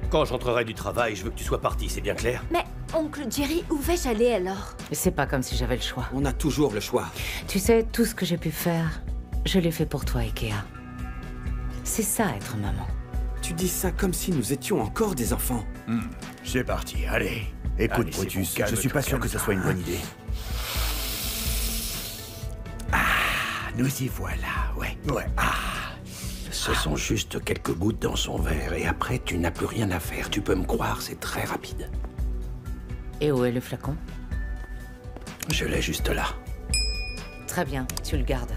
Quand j'entrerai du travail, je veux que tu sois parti, c'est bien clair? Mais, oncle Jerry, où vais-je aller alors? C'est pas comme si j'avais le choix. On a toujours le choix. Tu sais, tout ce que j'ai pu faire, je l'ai fait pour toi, Ikea. C'est ça, être maman. Tu dis ça comme si nous étions encore des enfants. C'est parti, allez. Écoute, Allez, c'est Brutus, bon, je suis pas sûr que ce soit une bonne idée. Ah, nous y voilà, ouais. Ce sont juste quelques gouttes dans son verre, et après, tu n'as plus rien à faire. Tu peux me croire, c'est très rapide. Et où est le flacon? Je l'ai juste là. Très bien, tu le gardes.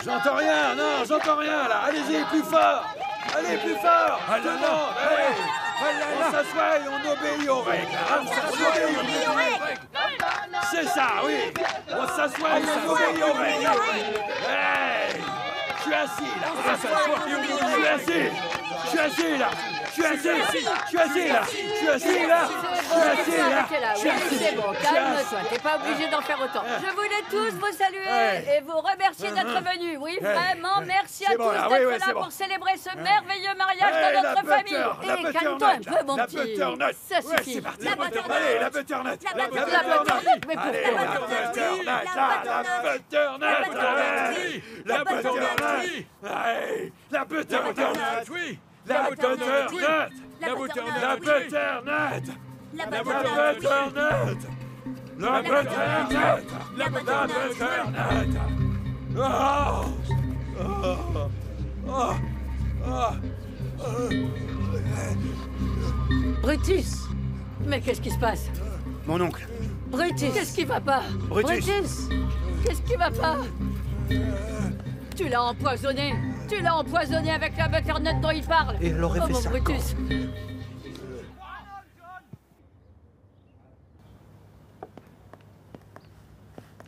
J'entends rien, non, j'entends rien là. Allez-y, plus fort. Allez, plus fort. Tout le monde, allez. On s'assoit et on obéit aux règles. On s'assoit et on obéit aux règles. C'est ça, oui. On s'assoit et on obéit aux règles. Hey, je suis assis là. On s'assoit et on obéit aux règles. Je suis assis là. Je suis assis là. Je suis assis là. Je suis assis là. C'est bon, calme-toi, t'es pas obligé d'en faire autant. Je voulais tous vous saluer et vous remercier d'être venus. Oui, vraiment, merci à tous d'être là pour célébrer ce merveilleux mariage de notre famille. Et calme-toi un peu, mon petit. Ça suffit. C'est parti. Allez, la butternut. La butternut. Mais pourquoi La butternut. La butternut. Oui. La butternut. La butternut. La butternut. La butternut. La butternut. La butternut. Brutus! Mais qu'est-ce qui se passe? Mon oncle. Brutus! Qu'est-ce qui va pas? Brutus. Qu'est-ce qui va pas? Tu l'as empoisonné. Tu l'as empoisonné avec la butternut dont il parle. Et elle aurait fait mon ça Brutus.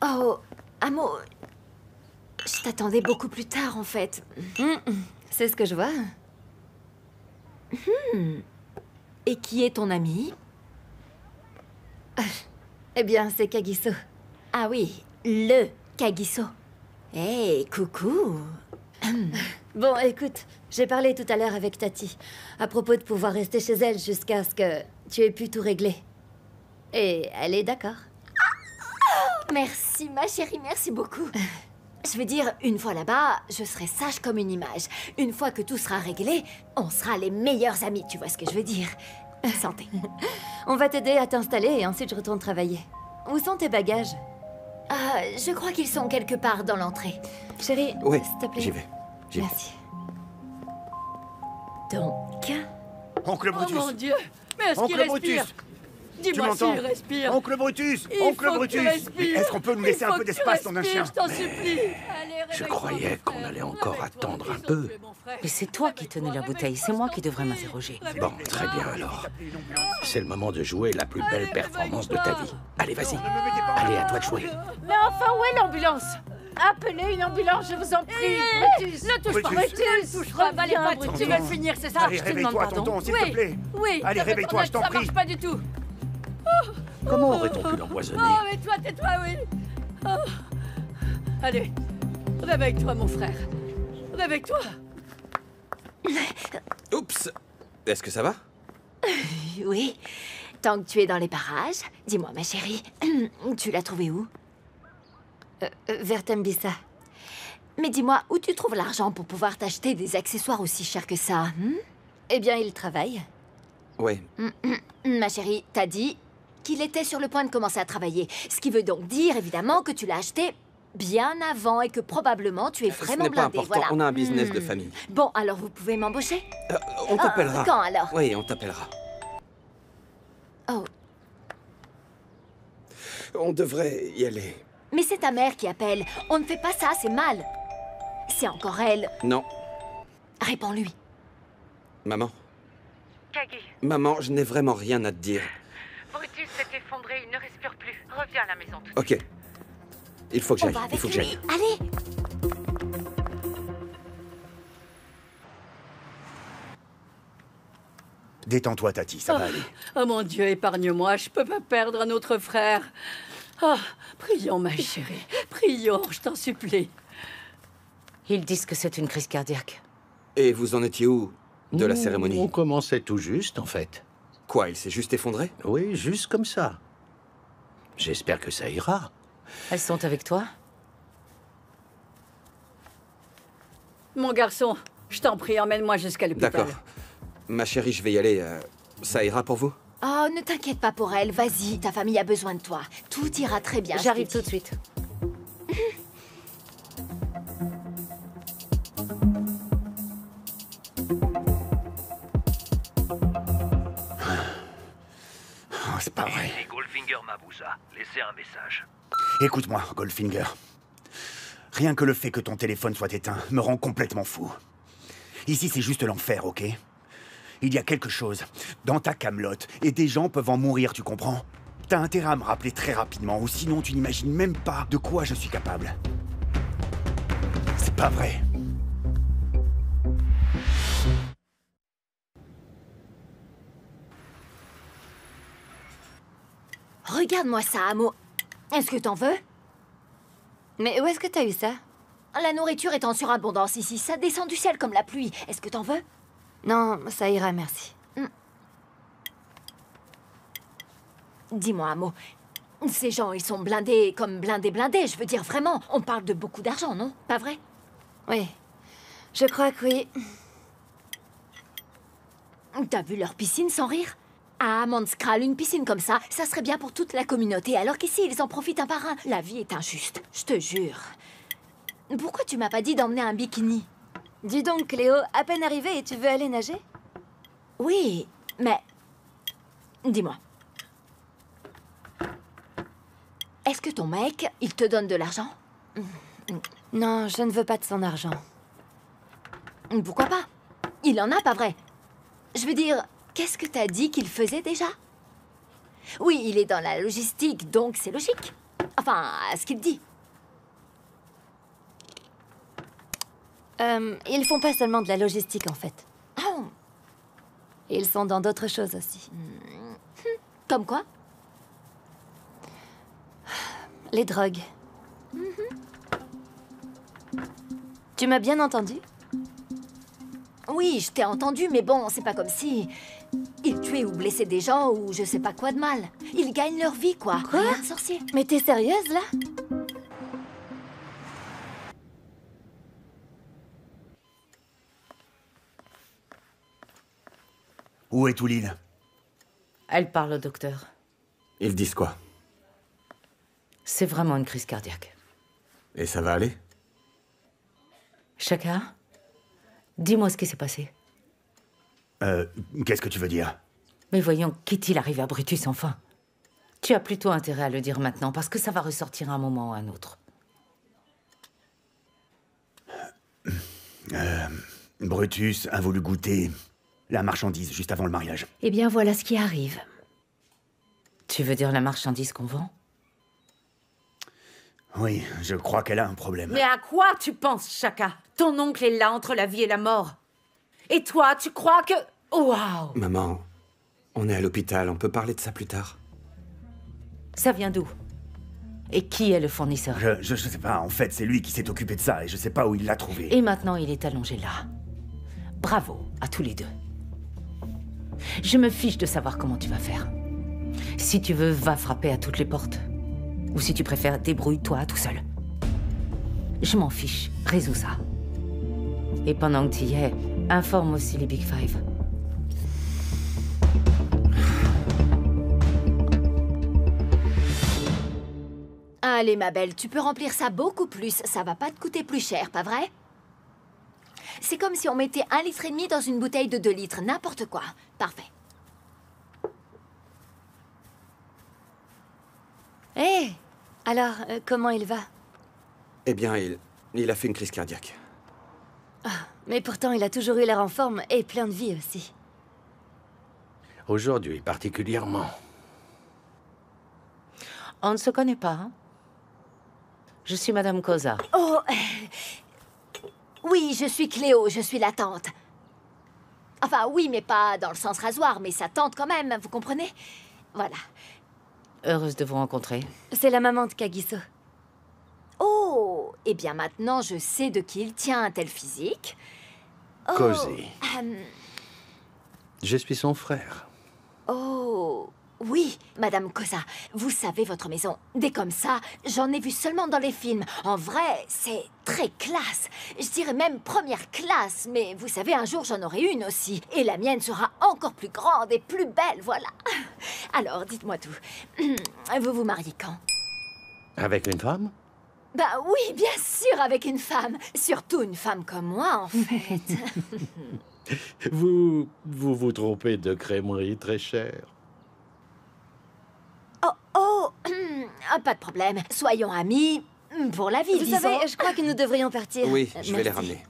Oh, Amo, je t'attendais beaucoup plus tard en fait. C'est ce que je vois. Et qui est ton ami? Eh bien, c'est Kagiso. Ah oui, le Kagiso. Hey, coucou. Bon, écoute, j'ai parlé tout à l'heure avec Tati à propos de pouvoir rester chez elle jusqu'à ce que tu aies pu tout régler. Et elle est d'accord. Merci, ma chérie, merci beaucoup. Je veux dire, une fois là-bas, je serai sage comme une image. Une fois que tout sera réglé, on sera les meilleurs amis, tu vois ce que je veux dire. Santé. On va t'aider à t'installer et ensuite je retourne travailler. Où sont tes bagages? Je crois qu'ils sont quelque part dans l'entrée. Chérie, Oui, s'il te plaît. j'y vais. Merci. Donc... Oncle Oh Brutus. mon Dieu! Mais est-ce qu'il Oncle respire? Brutus. Tu Dis-moi m'entends? s'il respire. Oncle Brutus. Il Oncle faut que Brutus. tu respires. Est-ce qu'on peut nous laisser un peu d'espace, ton chien? Je t'en supplie. Allez, Je réveille-toi, croyais mon qu'on frère. allait encore Réveille-toi. attendre un Ils ont peu. tué mon frère. Mais c'est toi qui tenais la bouteille, c'est moi qui devrais m'interroger. Bon, très bien alors. C'est le moment de jouer la plus belle performance de ta vie. Allez, vas-y. Allez, à toi de jouer. Mais enfin, où est l'ambulance? Appelez une ambulance, je vous en prie. Brutus, Ne touche pas, Brutus. ne touche pas, va les Reviens, pattes, tu veux le finir, c'est ça? Allez, Je te demande réveille-toi, pardon. tonton, s'il Oui, te plaît. oui, Allez, ta réveille-toi, je t'en butternut, prie. Ça marche pas du tout. Comment aurait-on pu l'empoisonner? Oh, mais toi, tais-toi, oui. Oh. Allez, réveille-toi, mon frère. Réveille-toi. Oups. Est-ce que ça va? Oui. Tant que tu es dans les parages, dis-moi, ma chérie, tu l'as trouvé où? Vers Tembisa. Mais dis-moi, où tu trouves l'argent pour pouvoir t'acheter des accessoires aussi chers que ça? Eh bien, il travaille. Ouais. Ma chérie, t'as dit qu'il était sur le point de commencer à travailler. Ce qui veut donc dire, évidemment, que tu l'as acheté bien avant et que probablement tu es vraiment Ce n'est pas blindé. important, Voilà. on a un business de famille. Bon, alors vous pouvez m'embaucher? On t'appellera. Quand alors? Oui, on t'appellera. Oh, On devrait y aller. mais c'est ta mère qui appelle. On ne fait pas ça, c'est mal. C'est encore elle. Non, Réponds-lui. maman. Kagi, Maman, je n'ai vraiment rien à te dire. Brutus s'est effondré, il ne respire plus. Reviens à la maison tout de Ok. Il faut que On j'aille. va Il avec faut que lui. j'aille. Allez! Détends-toi, Tati, ça va aller. Oh mon Dieu, épargne-moi, je peux pas perdre un autre frère. Ah, prions, ma chérie. Prions, je t'en supplie. Ils disent que c'est une crise cardiaque. Et vous en étiez où de la cérémonie? On commençait tout juste, en fait. Quoi, il s'est juste effondré? Oui, juste comme ça. J'espère que ça ira. Elles sont avec toi? Mon garçon, je t'en prie, emmène-moi jusqu'à l'hôpital. D'accord. Ma chérie, je vais y aller. Ça ira pour vous? Oh, ne t'inquiète pas pour elle. Vas-y, ta famille a besoin de toi. Tout ira très bien. je J'arrive te tout dis. de suite. Oh, c'est pas vrai. Et Goldfinger Mabusa, laissez un message. Écoute-moi, Goldfinger. Rien que le fait que ton téléphone soit éteint me rend complètement fou. Ici, c'est juste l'enfer, ok? Il y a quelque chose dans ta camelote et des gens peuvent en mourir, tu comprends? T'as intérêt à me rappeler très rapidement, ou sinon tu n'imagines même pas de quoi je suis capable. C'est pas vrai. Regarde-moi ça, Amo. Est-ce que t'en veux? Mais où est-ce que t'as eu ça? La nourriture est en surabondance ici. Ça descend du ciel comme la pluie. Est-ce que t'en veux? Non, ça ira, merci. Dis-moi, Amo. Ces gens, ils sont blindés comme blindés. Je veux dire, vraiment, on parle de beaucoup d'argent, non? Pas vrai? Oui, je crois que oui. T'as vu leur piscine sans rire? À Amanskral, une piscine comme ça serait bien pour toute la communauté, alors qu'ici, ils en profitent un par un. La vie est injuste, je te jure. Pourquoi tu m'as pas dit d'emmener un bikini? Dis donc, Cléo, à peine arrivée et tu veux aller nager? Oui, mais... Dis-moi. Est-ce que ton mec, il te donne de l'argent? Non, je ne veux pas de son argent. Pourquoi pas? Il en a, pas vrai? Je veux dire, qu'est-ce que t'as dit qu'il faisait déjà? Oui, il est dans la logistique, donc c'est logique. Enfin, à ce qu'il dit. Ils font pas seulement de la logistique, en fait. Oh, Ils sont dans d'autres choses aussi. comme quoi? Les drogues. Tu m'as bien entendu? Oui, je t'ai entendu, mais bon, c'est pas comme si... Ils tuaient ou blessaient des gens ou je sais pas quoi de mal. Ils gagnent leur vie, quoi. Quoi? Rien de sorcier. Mais t'es sérieuse, là? Où est Toulil? Elle parle au docteur. Ils disent quoi? C'est vraiment une crise cardiaque. Et ça va aller? Chaka, dis-moi ce qui s'est passé. Qu'est-ce que tu veux dire? Mais voyons, qu'est-il arrivé à Brutus, enfin? Tu as plutôt intérêt à le dire maintenant, parce que ça va ressortir à un moment ou à un autre. Brutus a voulu goûter la marchandise juste avant le mariage. Eh bien, voilà ce qui arrive. Tu veux dire la marchandise qu'on vend? Oui, je crois qu'elle a un problème. Mais à quoi tu penses, Chaka? Ton oncle est là entre la vie et la mort. Et toi, tu crois que... Waouh! Maman, on est à l'hôpital, on peut parler de ça plus tard. Ça vient d'où? Et qui est le fournisseur? Je sais pas, en fait, c'est lui qui s'est occupé de ça et je sais pas où il l'a trouvé. Et maintenant, il est allongé là. Bravo à tous les deux. Je me fiche de savoir comment tu vas faire. Si tu veux, va frapper à toutes les portes. Ou si tu préfères, débrouille-toi tout seul. Je m'en fiche, résous ça. Et pendant que tu y es, informe aussi les Big Five. Allez, ma belle, tu peux remplir ça beaucoup plus. Ça va pas te coûter plus cher, pas vrai? C'est comme si on mettait 1,5 litre dans une bouteille de 2 litres, n'importe quoi. Parfait. Hé, alors, comment il va? Eh bien, il a fait une crise cardiaque. Mais pourtant, il a toujours eu l'air en forme et plein de vie aussi. Aujourd'hui, particulièrement. On ne se connaît pas, hein? Je suis Madame Cosa. Oh, oui, je suis Cléo, je suis la tante. Enfin, oui, mais pas dans le sens rasoir, mais sa tante quand même, vous comprenez? Voilà. Heureuse de vous rencontrer. C'est la maman de Kagiso. Oh, eh bien maintenant, je sais de qui il tient un tel physique. Oh, Cozy. Je suis son frère. Oh, oui, Madame Cosa, vous savez votre maison. Des comme ça, j'en ai vu seulement dans les films. En vrai, c'est très classe. Je dirais même première classe, mais vous savez, un jour j'en aurai une aussi. Et la mienne sera encore plus grande et plus belle, voilà. Alors, dites-moi tout. Vous vous mariez quand? Avec une femme? Bah oui, bien sûr, avec une femme. Surtout une femme comme moi, en fait. Vous trompez de crèmerie très chère. Pas de problème. Soyons amis pour la vie, Vous disons. savez, je crois que nous devrions partir. Oui, je vais les Merci. ramener.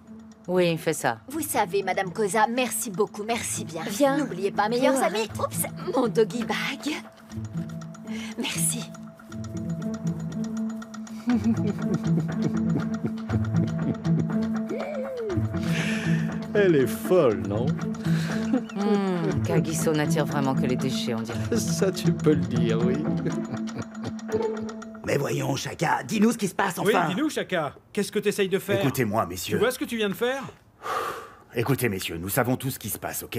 Oui, fais ça. Vous savez, Madame Cosa, merci beaucoup, merci bien. Viens. N'oubliez pas, meilleurs Viens, amis. Oups, mon doggy bag. Merci. Elle est folle, non? Kagiso n'attire vraiment que les déchets, on dirait. Ça, tu peux le dire, oui. Mais voyons, Chaka, dis-nous ce qui se passe, enfin. Oui, dis-nous, Chaka. Qu'est-ce que t'essayes de faire? Écoutez-moi, Tu messieurs. vois ce que tu viens de faire? Écoutez, messieurs, nous savons tout ce qui se passe, ok?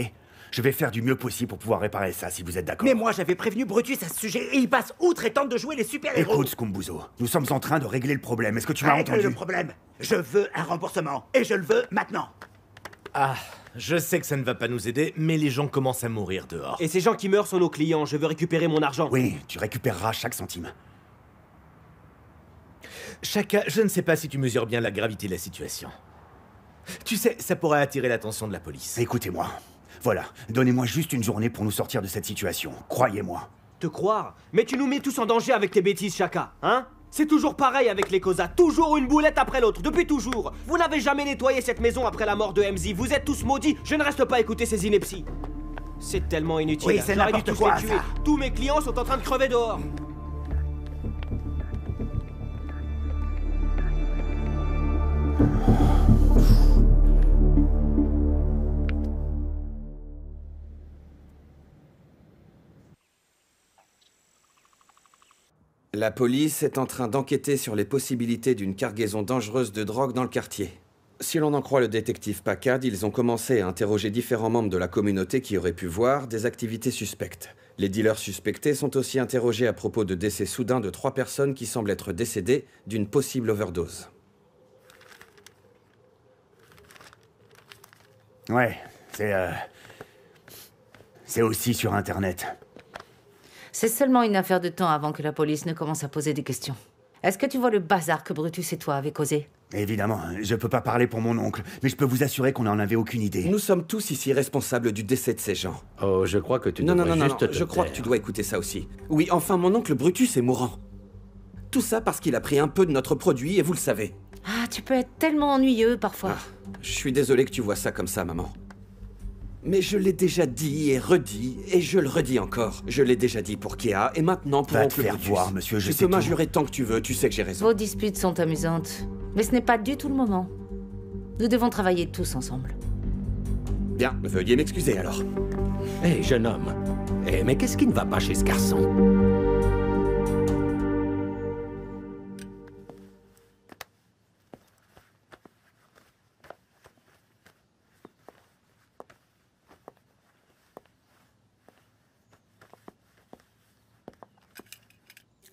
Je vais faire du mieux possible pour pouvoir réparer ça, si vous êtes d'accord. Mais moi, j'avais prévenu Brutus à ce sujet et il passe outre et tente de jouer les super-héros. Écoute, Skumbuzo, nous sommes en train de régler le problème. Est-ce que tu m'as Règle entendu? le problème. Je veux un remboursement et je le veux maintenant. Ah, je sais que ça ne va pas nous aider, mais les gens commencent à mourir dehors. Et ces gens qui meurent sont nos clients. Je veux récupérer mon argent. Oui, tu récupéreras chaque centime. Chaka, je ne sais pas si tu mesures bien la gravité de la situation. Tu sais, ça pourrait attirer l'attention de la police. Écoutez-moi. Voilà, donnez-moi juste une journée pour nous sortir de cette situation. Croyez-moi. Te croire? Mais tu nous mets tous en danger avec tes bêtises, Chaka, hein? C'est toujours pareil avec les Cosa, toujours une boulette après l'autre, depuis toujours. Vous n'avez jamais nettoyé cette maison après la mort de MZ, vous êtes tous maudits, je ne reste pas à écouter ces inepties. C'est tellement inutile. Oui, c'est J'aurais dû n'importe tous quoi, les tuer. ça. Tous mes clients sont en train de crever dehors. La police est en train d'enquêter sur les possibilités d'une cargaison dangereuse de drogue dans le quartier. Si l'on en croit le détective Packard, ils ont commencé à interroger différents membres de la communauté qui auraient pu voir des activités suspectes. Les dealers suspectés sont aussi interrogés à propos de décès soudains de 3 personnes qui semblent être décédées d'une possible overdose. Ouais, c'est aussi sur Internet. C'est seulement une affaire de temps avant que la police ne commence à poser des questions. Est-ce que tu vois le bazar que Brutus et toi avez causé? Évidemment, je peux pas parler pour mon oncle, mais je peux vous assurer qu'on n'en avait aucune idée. Nous sommes tous ici responsables du décès de ces gens. Oh, je crois que tu Non, devrais juste te je crois que taire. tu dois écouter ça aussi. Oui, enfin, mon oncle Brutus est mourant. Tout ça parce qu'il a pris un peu de notre produit et vous le savez. Ah, tu peux être tellement ennuyeux parfois. Je suis désolé que tu vois ça comme ça, maman. Mais je l'ai déjà dit et redit, et je le redis encore. Je l'ai déjà dit pour Kéa, et maintenant pour Va te oncle faire Brutus. voir, monsieur, je Tu sais peux tout. m'injurer tant que tu veux, tu sais que j'ai raison. Vos disputes sont amusantes, mais ce n'est pas du tout le moment. Nous devons travailler tous ensemble. Bien, veuillez m'excuser alors. Hé, jeune homme. Mais qu'est-ce qui ne va pas chez ce garçon?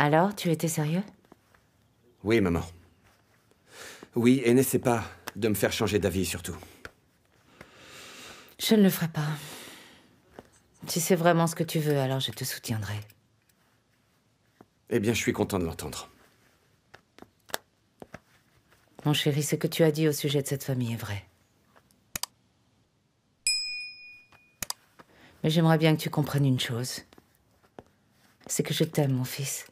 Alors, tu étais sérieux? Oui, maman. Oui, et n'essaie pas de me faire changer d'avis, surtout. Je ne le ferai pas. Si c'est vraiment ce que tu veux, alors je te soutiendrai. Eh bien, je suis content de l'entendre. Mon chéri, ce que tu as dit au sujet de cette famille est vrai. Mais j'aimerais bien que tu comprennes une chose. C'est que je t'aime, mon fils.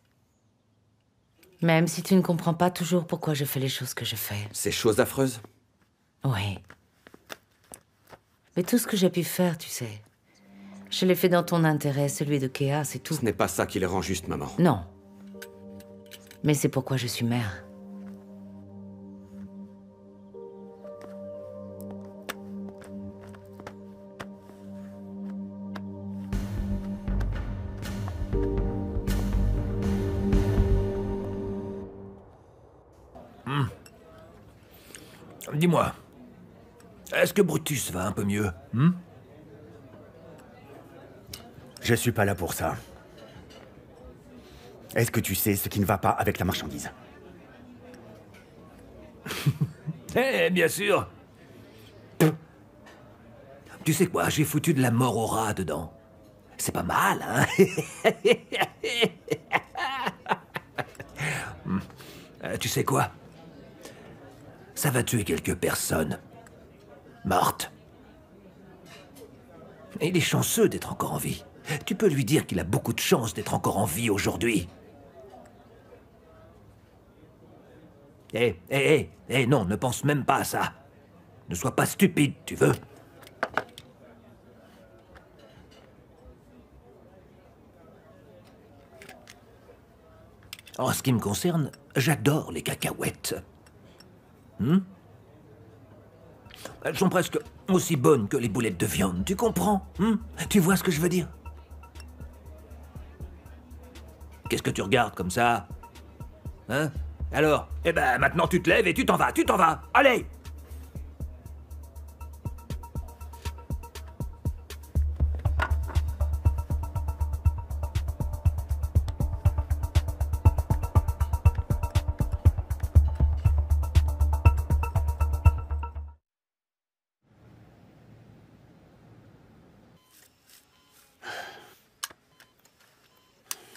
Même si tu ne comprends pas toujours pourquoi je fais les choses que je fais. Ces choses affreuses? Oui. Mais tout ce que j'ai pu faire, tu sais, je l'ai fait dans ton intérêt, celui de Kéa, c'est tout. Ce n'est pas ça qui les rend justes, maman. Non. Mais c'est pourquoi je suis mère. Dis-moi, est-ce que Brutus va un peu mieux? Je suis pas là pour ça. Est-ce que tu sais ce qui ne va pas avec la marchandise? Eh, bien sûr. Tu sais quoi, j'ai foutu de la mort au rat dedans. C'est pas mal, hein? Tu sais quoi? Ça va tuer quelques personnes. Mortes. Et il est chanceux d'être encore en vie. Tu peux lui dire qu'il a beaucoup de chance d'être encore en vie aujourd'hui. Non, ne pense même pas à ça. Ne sois pas stupide, tu veux? En ce qui me concerne, j'adore les cacahuètes. Elles sont presque aussi bonnes que les boulettes de viande, tu comprends? Tu vois ce que je veux dire? Qu'est-ce que tu regardes comme ça? Hein? Alors? Eh ben, maintenant tu te lèves et tu t'en vas, Allez!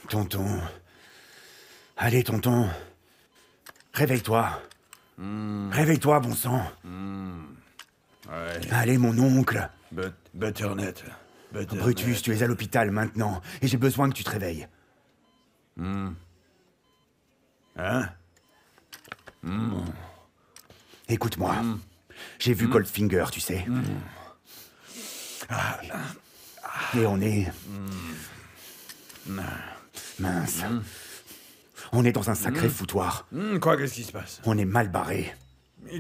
Tonton. Allez, tonton. Réveille-toi. Réveille-toi, bon sang. Ouais. Allez, mon oncle. Butternut. Brutus, tu es à l'hôpital maintenant, et j'ai besoin que tu te réveilles. Hein? Écoute-moi. J'ai vu Goldfinger, tu sais. Et on est... Mince. On est dans un sacré foutoir. Quoi, qu'est-ce qui se passe? On est mal barré.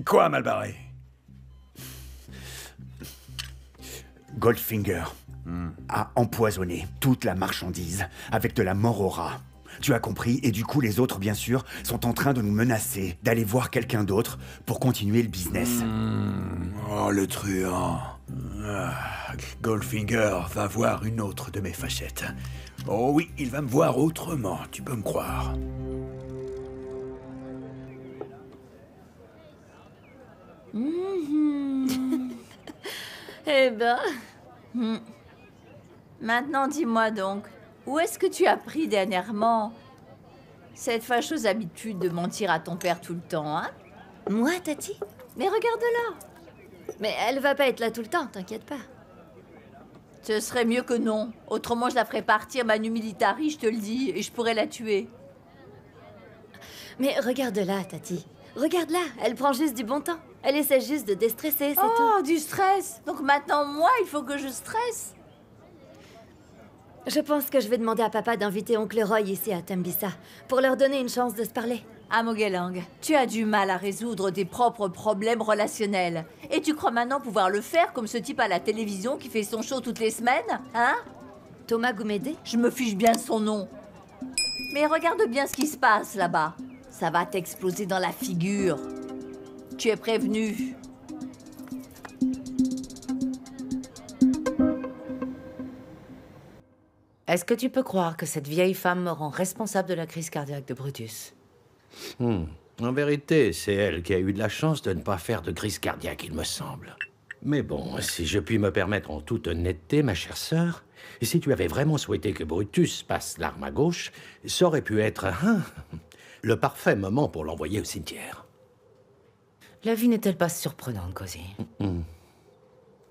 Quoi, mal barré? Goldfinger a empoisonné toute la marchandise avec de la mort au rat. Tu as compris? Et du coup, les autres, bien sûr, sont en train de nous menacer d'aller voir quelqu'un d'autre pour continuer le business. Oh, le truand. Goldfinger va voir une autre de mes facettes. Oh oui, il va me voir autrement, tu peux me croire. Eh ben... Maintenant, dis-moi donc, où est-ce que tu as pris dernièrement cette fâcheuse habitude de mentir à ton père tout le temps, hein? Moi, Tati? Mais regarde-la. Mais elle va pas être là tout le temps, t'inquiète pas. Ce serait mieux que non. Autrement, je la ferais partir Manu Militari, je te le dis, et je pourrais la tuer. Mais regarde-la, Tati. Regarde-la, elle prend juste du bon temps. Elle essaie juste de déstresser, c'est tout. Oh, du stress. Donc maintenant, moi, il faut que je stresse. Je pense que je vais demander à papa d'inviter oncle Roy ici à Tembisa pour leur donner une chance de se parler. Ah, Mogelang, tu as du mal à résoudre tes propres problèmes relationnels. Et tu crois maintenant pouvoir le faire comme ce type à la télévision qui fait son show toutes les semaines, hein? Thomas Goumédé? Je me fiche bien de son nom. Mais regarde bien ce qui se passe là-bas. Ça va t'exploser dans la figure. Tu es prévenu. Est-ce que tu peux croire que cette vieille femme me rend responsable de la crise cardiaque de Brutus? En vérité, c'est elle qui a eu de la chance de ne pas faire de crise cardiaque, il me semble. Mais bon, si je puis me permettre en toute honnêteté, ma chère sœur, si tu avais vraiment souhaité que Brutus passe l'arme à gauche, ça aurait pu être le parfait moment pour l'envoyer au cimetière. La vie n'est-elle pas surprenante, Cozy?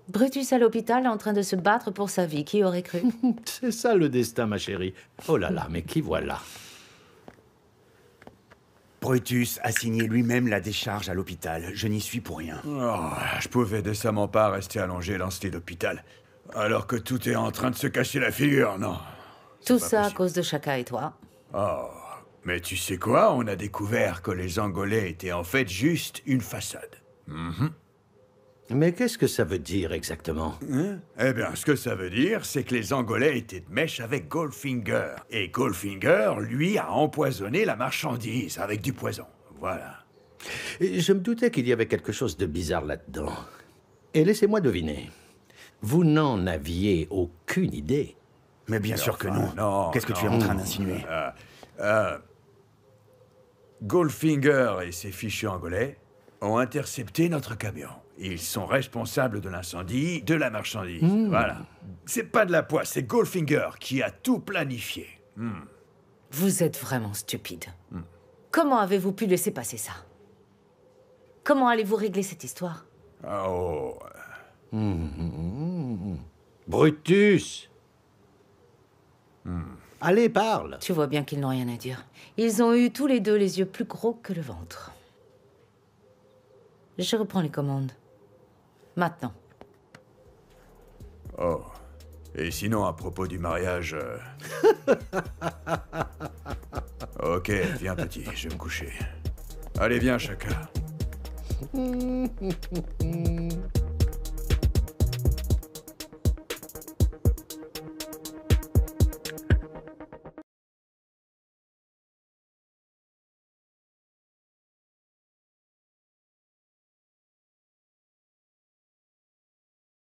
Brutus à l'hôpital en train de se battre pour sa vie, qui aurait cru? C'est ça le destin, ma chérie. Oh là là, mais qui voilà? Brutus a signé lui-même la décharge à l'hôpital. Je n'y suis pour rien. Oh, je pouvais décemment pas rester allongé dans ce lit d'hôpital. Alors que tout est en train de se casser la figure, non. Tout ça à cause de Chaka et toi. Oh, mais tu sais quoi? On a découvert que les Angolais étaient en fait juste une façade. Mais qu'est-ce que ça veut dire exactement? Eh bien, ce que ça veut dire, c'est que les Angolais étaient de mèche avec Goldfinger. Et Goldfinger, lui, a empoisonné la marchandise avec du poison. Voilà. Et je me doutais qu'il y avait quelque chose de bizarre là-dedans. Et laissez-moi deviner. Vous n'en aviez aucune idée. Mais bien sûr que non. Non. Qu'est-ce que tu es en train d'insinuer? Goldfinger et ses fichus Angolais ont intercepté notre camion. Ils sont responsables de l'incendie, de la marchandise. Voilà. C'est pas de la poisse, c'est Goldfinger qui a tout planifié. Vous êtes vraiment stupide. Comment avez-vous pu laisser passer ça? Comment allez-vous régler cette histoire? Oh. Brutus! Allez, parle! Tu vois bien qu'ils n'ont rien à dire. Ils ont eu tous les deux les yeux plus gros que le ventre. Je reprends les commandes. Maintenant. Oh. Et sinon, à propos du mariage... Ok, viens petit, je vais me coucher. Allez, viens, Chaka.